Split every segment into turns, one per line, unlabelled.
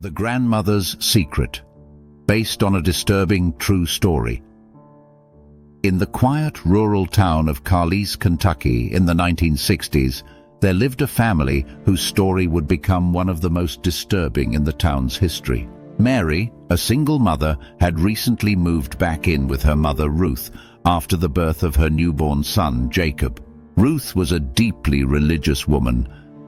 The Grandmother's Secret, based on a disturbing true story. In the quiet rural town of Carlisle, Kentucky in the 1960s, there lived a family whose story would become one of the most disturbing in the town's history. Mary, a single mother, had recently moved back in with her mother Ruth after the birth of her newborn son, Jacob. Ruth was a deeply religious woman,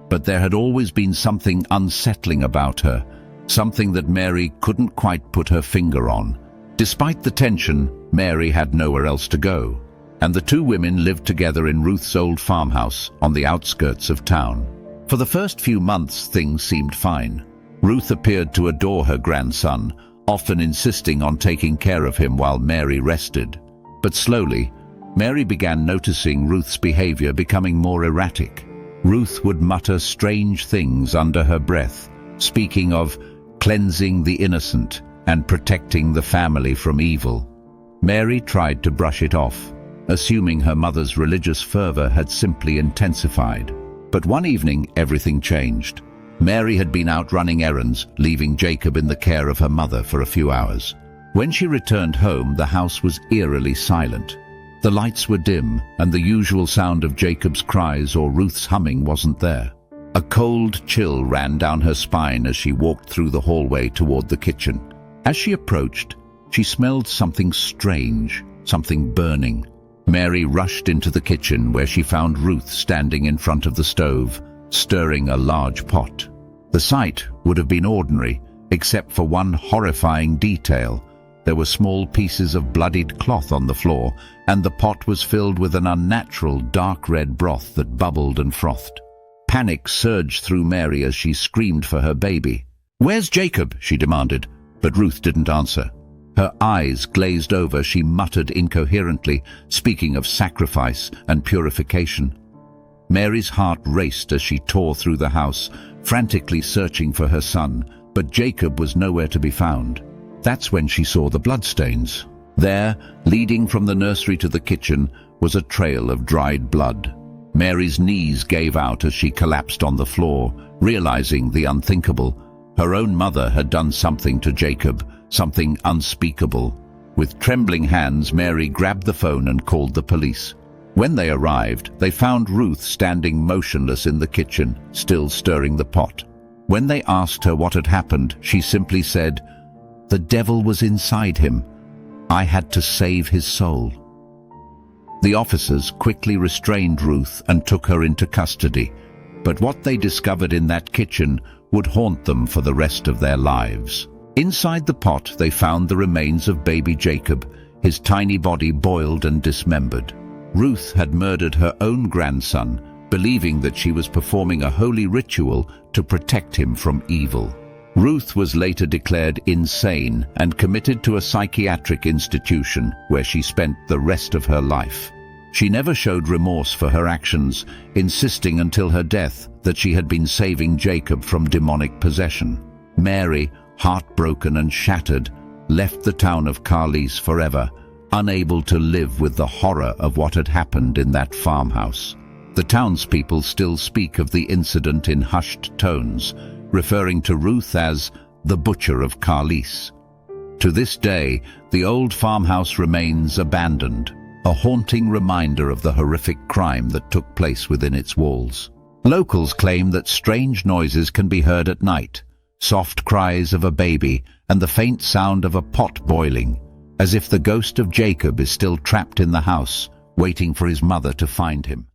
but there had always been something unsettling about her, something that Mary couldn't quite put her finger on. Despite the tension, Mary had nowhere else to go, and the two women lived together in Ruth's old farmhouse on the outskirts of town. For the first few months, things seemed fine. Ruth appeared to adore her grandson, often insisting on taking care of him while Mary rested. But slowly, Mary began noticing Ruth's behavior becoming more erratic. Ruth would mutter strange things under her breath, speaking of cleansing the innocent and protecting the family from evil. Mary tried to brush it off, assuming her mother's religious fervor had simply intensified. But one evening, everything changed. Mary had been out running errands, leaving Jacob in the care of her mother for a few hours. When she returned home, the house was eerily silent. The lights were dim, and the usual sound of Jacob's cries or Ruth's humming wasn't there. A cold chill ran down her spine as she walked through the hallway toward the kitchen. As she approached, she smelled something strange, something burning. Mary rushed into the kitchen, where she found Ruth standing in front of the stove, stirring a large pot. The sight would have been ordinary, except for one horrifying detail. There were small pieces of bloodied cloth on the floor, and the pot was filled with an unnatural dark red broth that bubbled and frothed. Panic surged through Mary as she screamed for her baby. "Where's Jacob?" she demanded, but Ruth didn't answer. Her eyes glazed over, she muttered incoherently, speaking of sacrifice and purification. Mary's heart raced as she tore through the house, frantically searching for her son, but Jacob was nowhere to be found. That's when she saw the bloodstains. There, leading from the nursery to the kitchen, was a trail of dried blood. Mary's knees gave out as she collapsed on the floor, realizing the unthinkable. Her own mother had done something to Jacob, something unspeakable. With trembling hands, Mary grabbed the phone and called the police. When they arrived, they found Ruth standing motionless in the kitchen, still stirring the pot. When they asked her what had happened, she simply said, "The devil was inside him. I had to save his soul." The officers quickly restrained Ruth and took her into custody, but what they discovered in that kitchen would haunt them for the rest of their lives. Inside the pot, they found the remains of baby Jacob, his tiny body boiled and dismembered. Ruth had murdered her own grandson, believing that she was performing a holy ritual to protect him from evil. Ruth was later declared insane and committed to a psychiatric institution where she spent the rest of her life. She never showed remorse for her actions, insisting until her death that she had been saving Jacob from demonic possession. Mary, heartbroken and shattered, left the town of Carlisle forever, unable to live with the horror of what had happened in that farmhouse. The townspeople still speak of the incident in hushed tones, referring to Ruth as the Butcher of Carlisle. To this day, the old farmhouse remains abandoned, a haunting reminder of the horrific crime that took place within its walls. Locals claim that strange noises can be heard at night, soft cries of a baby, and the faint sound of a pot boiling, as if the ghost of Jacob is still trapped in the house, waiting for his mother to find him.